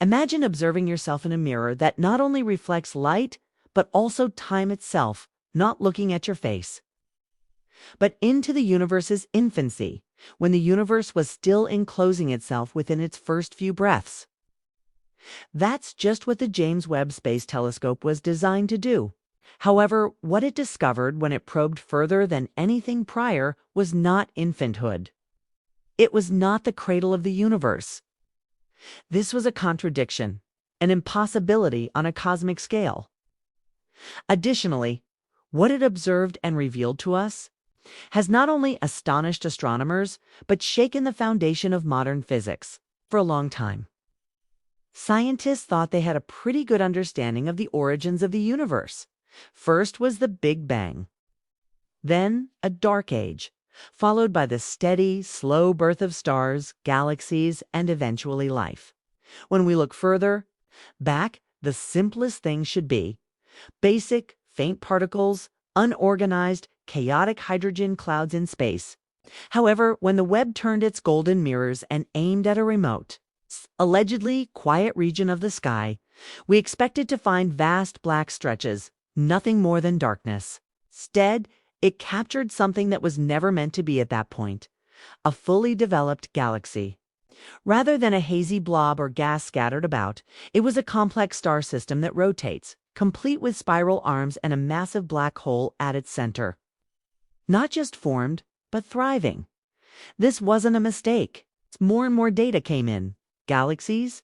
Imagine observing yourself in a mirror that not only reflects light, but also time itself, not looking at your face, but into the universe's infancy, when the universe was still enclosing itself within its first few breaths. That's just what the James Webb Space Telescope was designed to do. However, what it discovered when it probed further than anything prior was not infanthood. It was not the cradle of the universe. This was a contradiction, an impossibility on a cosmic scale. Additionally, what it observed and revealed to us has not only astonished astronomers, but shaken the foundation of modern physics for a long time. Scientists thought they had a pretty good understanding of the origins of the universe. First was the Big Bang, then a dark age, followed by the steady, slow birth of stars, galaxies, and eventually life. When we look further back, the simplest thing should be basic, faint particles, unorganized, chaotic hydrogen clouds in space. However, when the Webb turned its golden mirrors and aimed at a remote, allegedly quiet region of the sky, we expected to find vast black stretches, nothing more than darkness. Instead, it captured something that was never meant to be at that point, a fully developed galaxy. Rather than a hazy blob or gas scattered about, it was a complex star system that rotates, complete with spiral arms and a massive black hole at its center. Not just formed, but thriving. This wasn't a mistake. More and more data came in. Galaxies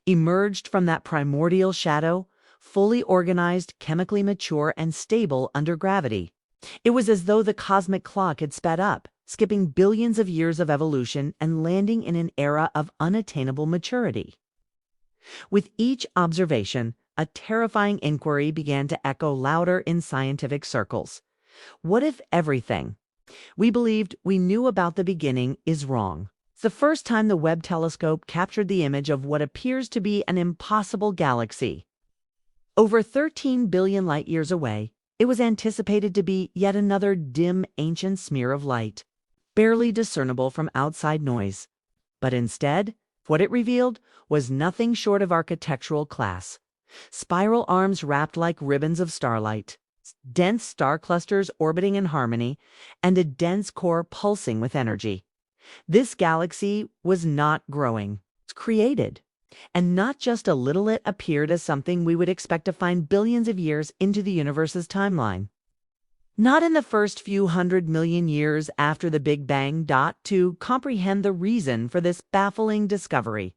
emerged from that primordial shadow, fully organized, chemically mature, and stable under gravity. It was as though the cosmic clock had sped up, skipping billions of years of evolution and landing in an era of unattainable maturity. With each observation, a terrifying inquiry began to echo louder in scientific circles. What if everything we believed we knew about the beginning is wrong? It's the first time the Webb Telescope captured the image of what appears to be an impossible galaxy. Over 13 billion light-years away, it was anticipated to be yet another dim, ancient smear of light, barely discernible from outside noise. But instead, what it revealed was nothing short of architectural class. Spiral arms wrapped like ribbons of starlight, dense star clusters orbiting in harmony, and a dense core pulsing with energy. This galaxy was not growing, it's created. And not just a little, it appeared as something we would expect to find billions of years into the universe's timeline. Not in the first few 100 million years after the Big Bang. To comprehend the reason for this baffling discovery,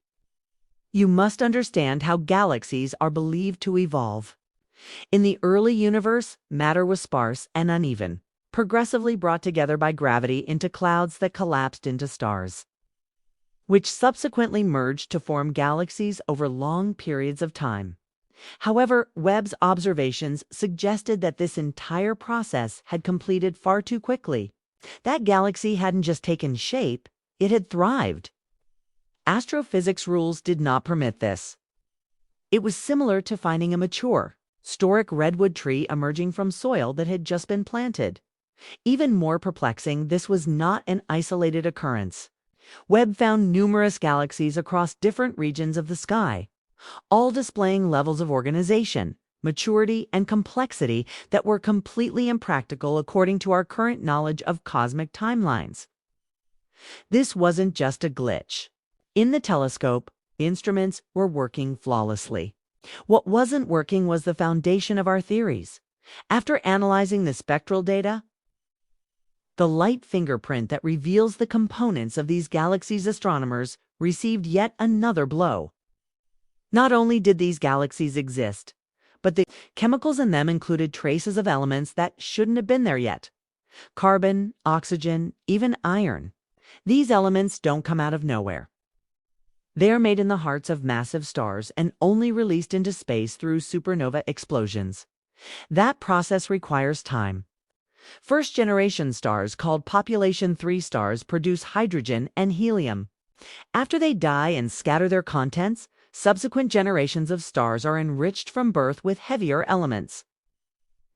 you must understand how galaxies are believed to evolve. In the early universe, matter was sparse and uneven, progressively brought together by gravity into clouds that collapsed into stars, which subsequently merged to form galaxies over long periods of time. However, Webb's observations suggested that this entire process had completed far too quickly. That galaxy hadn't just taken shape, it had thrived. Astrophysics rules did not permit this. It was similar to finding a mature, storic redwood tree emerging from soil that had just been planted. Even more perplexing, this was not an isolated occurrence. Webb found numerous galaxies across different regions of the sky, all displaying levels of organization, maturity, and complexity that were completely impractical according to our current knowledge of cosmic timelines. This wasn't just a glitch. In the telescope, instruments were working flawlessly. What wasn't working was the foundation of our theories. After analyzing the spectral data, the light fingerprint that reveals the components of these galaxies, astronomers received yet another blow. Not only did these galaxies exist, but the chemicals in them included traces of elements that shouldn't have been there yet. Carbon, oxygen, even iron. These elements don't come out of nowhere. They are made in the hearts of massive stars and only released into space through supernova explosions. That process requires time. First-generation stars, called population 3 stars, produce hydrogen and helium. After they die and scatter their contents, subsequent generations of stars are enriched from birth with heavier elements.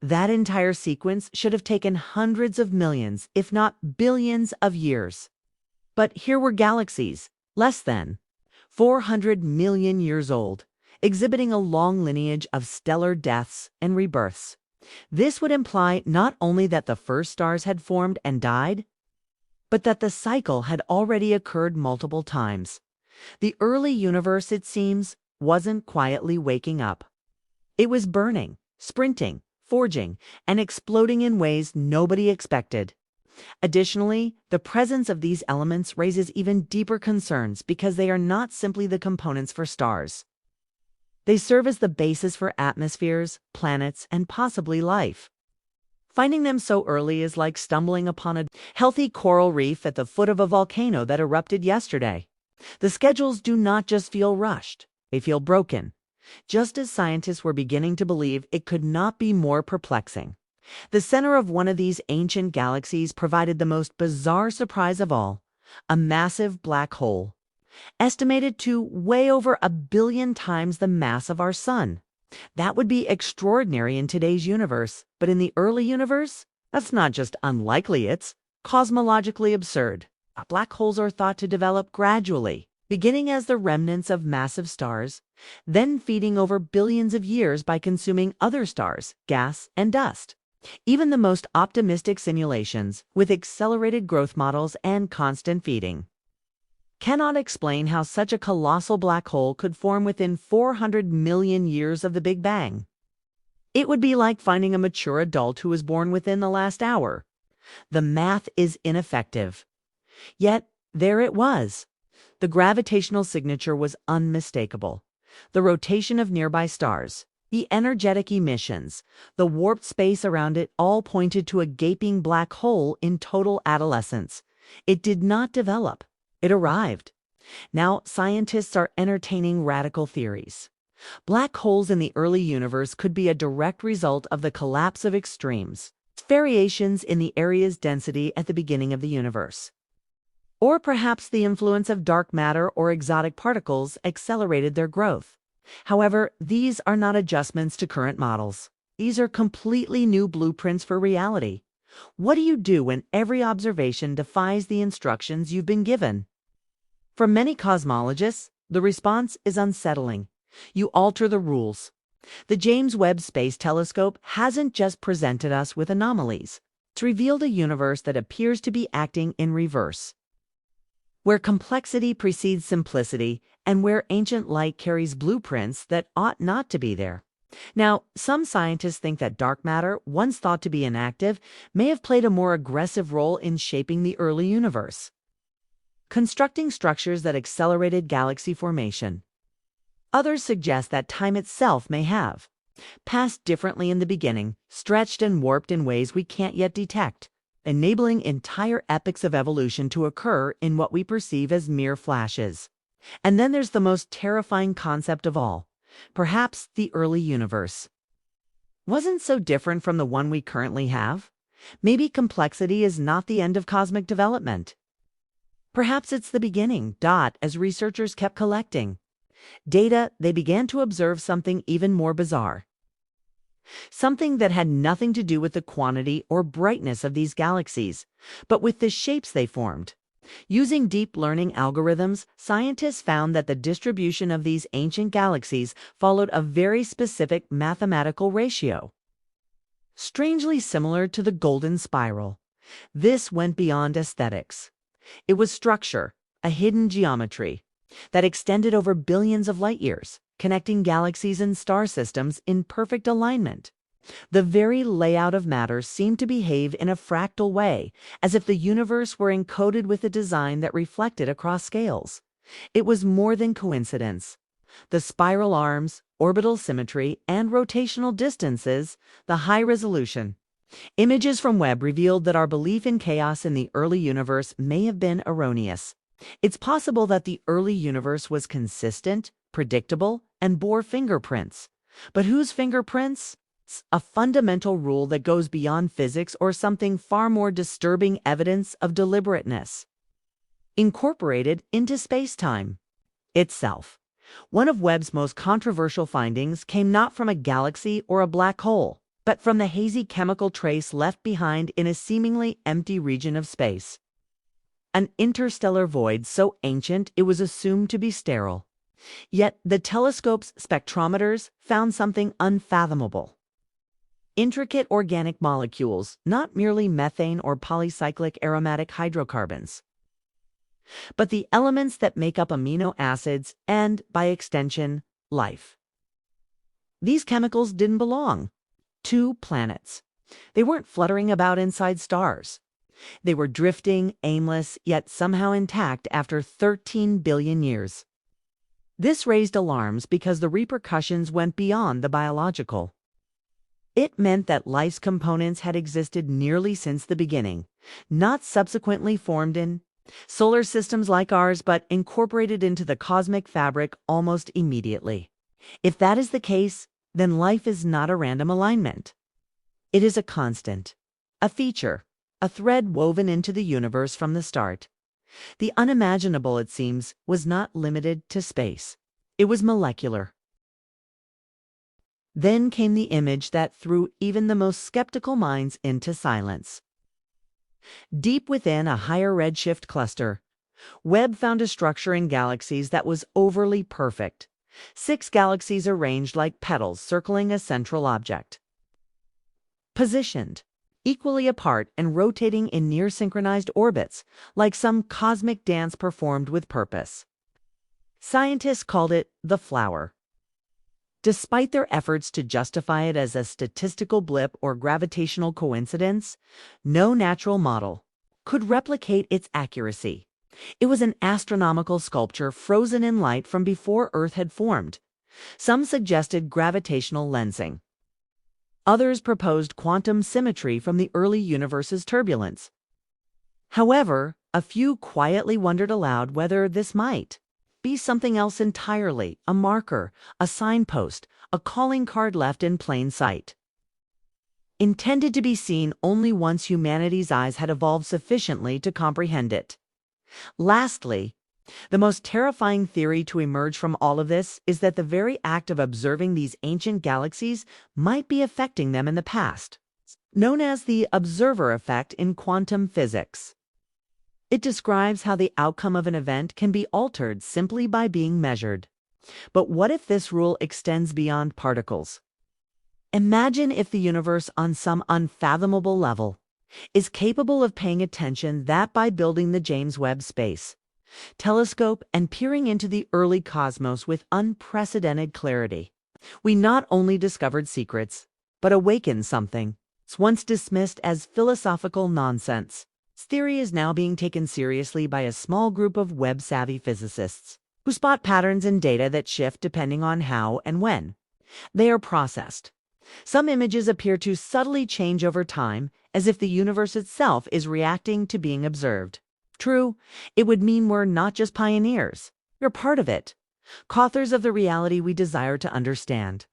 That entire sequence should have taken hundreds of millions, if not billions of years. But here were galaxies, less than 400 million years old, exhibiting a long lineage of stellar deaths and rebirths. This would imply not only that the first stars had formed and died, but that the cycle had already occurred multiple times. The early universe, it seems, wasn't quietly waking up. It was burning, sprinting, forging, and exploding in ways nobody expected. Additionally, the presence of these elements raises even deeper concerns because they are not simply the components for stars. They serve as the basis for atmospheres, planets, and possibly life. Finding them so early is like stumbling upon a healthy coral reef at the foot of a volcano that erupted yesterday. The schedules do not just feel rushed, they feel broken. Just as scientists were beginning to believe, it could not be more perplexing. The center of one of these ancient galaxies provided the most bizarre surprise of all, a massive black hole, estimated to weigh over 1 billion times the mass of our sun. That would be extraordinary in today's universe, but in the early universe, that's not just unlikely, it's cosmologically absurd. Black holes are thought to develop gradually, beginning as the remnants of massive stars, then feeding over billions of years by consuming other stars, gas, and dust. Even the most optimistic simulations, with accelerated growth models and constant feeding, cannot explain how such a colossal black hole could form within 400 million years of the Big Bang. It would be like finding a mature adult who was born within the last hour. The math is ineffective. Yet, there it was. The gravitational signature was unmistakable. The rotation of nearby stars, the energetic emissions, the warped space around it all pointed to a gaping black hole in total adolescence. It did not develop. It arrived. Now, scientists are entertaining radical theories. Black holes in the early universe could be a direct result of the collapse of extremes, variations in the area's density at the beginning of the universe. Or perhaps the influence of dark matter or exotic particles accelerated their growth. However, these are not adjustments to current models. These are completely new blueprints for reality. What do you do when every observation defies the instructions you've been given? For many cosmologists, the response is unsettling. You alter the rules. The James Webb Space Telescope hasn't just presented us with anomalies. It's revealed a universe that appears to be acting in reverse, where complexity precedes simplicity and where ancient light carries blueprints that ought not to be there. Now, some scientists think that dark matter, once thought to be inactive, may have played a more aggressive role in shaping the early universe, constructing structures that accelerated galaxy formation. Others suggest that time itself may have passed differently in the beginning, stretched and warped in ways we can't yet detect, enabling entire epochs of evolution to occur in what we perceive as mere flashes. And then there's the most terrifying concept of all. Perhaps the early universe wasn't so different from the one we currently have. Maybe complexity is not the end of cosmic development. Perhaps it's the beginning. As researchers kept collecting data, they began to observe something even more bizarre. Something that had nothing to do with the quantity or brightness of these galaxies, but with the shapes they formed. Using deep learning algorithms, scientists found that the distribution of these ancient galaxies followed a very specific mathematical ratio, strangely similar to the golden spiral. This went beyond aesthetics. It was structure, a hidden geometry that extended over billions of light years, connecting galaxies and star systems in perfect alignment. The very layout of matter seemed to behave in a fractal way, as if the universe were encoded with a design that reflected across scales. It was more than coincidence. The spiral arms, orbital symmetry, and rotational distances, the high resolution images from Webb revealed that our belief in chaos in the early universe may have been erroneous. It's possible that the early universe was consistent, predictable, and bore fingerprints. But whose fingerprints? It's a fundamental rule that goes beyond physics or something far more disturbing evidence of deliberateness, incorporated into space-time itself. One of Webb's most controversial findings came not from a galaxy or a black hole, but from the hazy chemical trace left behind in a seemingly empty region of space. an interstellar void so ancient it was assumed to be sterile. Yet the telescope's spectrometers found something unfathomable. Intricate organic molecules, not merely methane or polycyclic aromatic hydrocarbons, but the elements that make up amino acids and, by extension, life. These chemicals didn't belong to planets. They weren't fluttering about inside stars. They were drifting, aimless, yet somehow intact after 13 billion years. This raised alarms because the repercussions went beyond the biological. It meant that life's components had existed nearly since the beginning, not subsequently formed in solar systems like ours, but incorporated into the cosmic fabric almost immediately. If that is the case, then life is not a random alignment. It is a constant, a feature, a thread woven into the universe from the start. The unimaginable, it seems, was not limited to space. It was molecular. Then came the image that threw even the most skeptical minds into silence. Deep within a higher redshift cluster, Webb found a structure in galaxies that was overly perfect. 6 galaxies arranged like petals circling a central object. Positioned, equally apart and rotating in near-synchronized orbits, like some cosmic dance performed with purpose. Scientists called it the flower. Despite their efforts to justify it as a statistical blip or gravitational coincidence, no natural model could replicate its accuracy. It was an astronomical sculpture frozen in light from before Earth had formed. Some suggested gravitational lensing. Others proposed quantum symmetry from the early universe's turbulence. However, a few quietly wondered aloud whether this might be something else entirely, a marker, a signpost, a calling card left in plain sight, intended to be seen only once humanity's eyes had evolved sufficiently to comprehend it. Lastly, the most terrifying theory to emerge from all of this is that the very act of observing these ancient galaxies might be affecting them in the past, known as the observer effect in quantum physics. It describes how the outcome of an event can be altered simply by being measured. But what if this rule extends beyond particles? Imagine if the universe, on some unfathomable level, is capable of paying attention that by building the James Webb Space Telescope and peering into the early cosmos with unprecedented clarity, we not only discovered secrets, but awakened something once dismissed as philosophical nonsense. This theory is now being taken seriously by a small group of Webb-savvy physicists who spot patterns in data that shift depending on how and when they are processed. Some images appear to subtly change over time, as if the universe itself is reacting to being observed. True, it would mean we're not just pioneers, we're part of it, co-authors of the reality we desire to understand.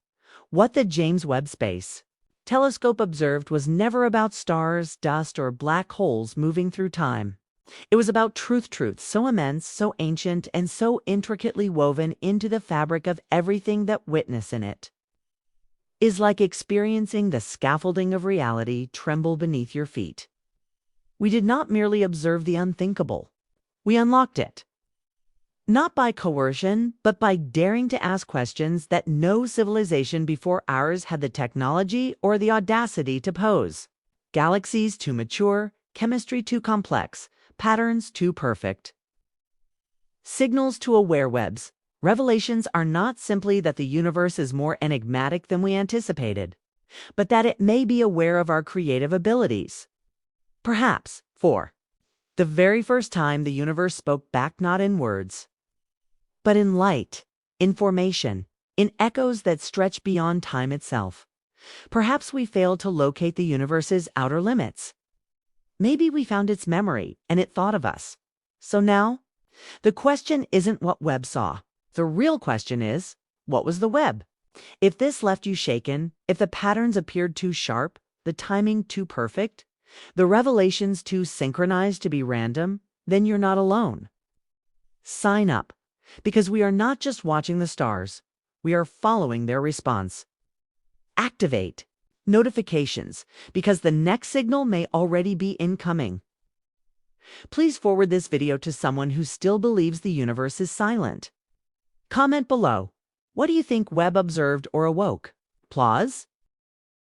What the James Webb Space Telescope observed was never about stars, dust, or black holes moving through time. It was about truth so immense, so ancient, and so intricately woven into the fabric of everything that witness in it is like experiencing the scaffolding of reality tremble beneath your feet. We did not merely observe the unthinkable. We unlocked it. Not by coercion, but by daring to ask questions that no civilization before ours had the technology or the audacity to pose. Galaxies too mature, chemistry too complex, patterns too perfect. Signals to aware webs. Revelations are not simply that the universe is more enigmatic than we anticipated, but that it may be aware of our creative abilities. Perhaps, for the very first time, the universe spoke back not in words, but in light, in formation, in echoes that stretch beyond time itself. Perhaps we failed to locate the universe's outer limits. Maybe we found its memory and it thought of us. So now, the question isn't what Webb saw. The real question is, what was the Webb? If this left you shaken, if the patterns appeared too sharp, the timing too perfect, the revelations too synchronized to be random, then you're not alone. Sign up, because we are not just watching the stars, we are following their response. Activate notifications, because the next signal may already be incoming. Please forward this video to someone who still believes the universe is silent. Comment below. What do you think Webb observed or awoke? Applause?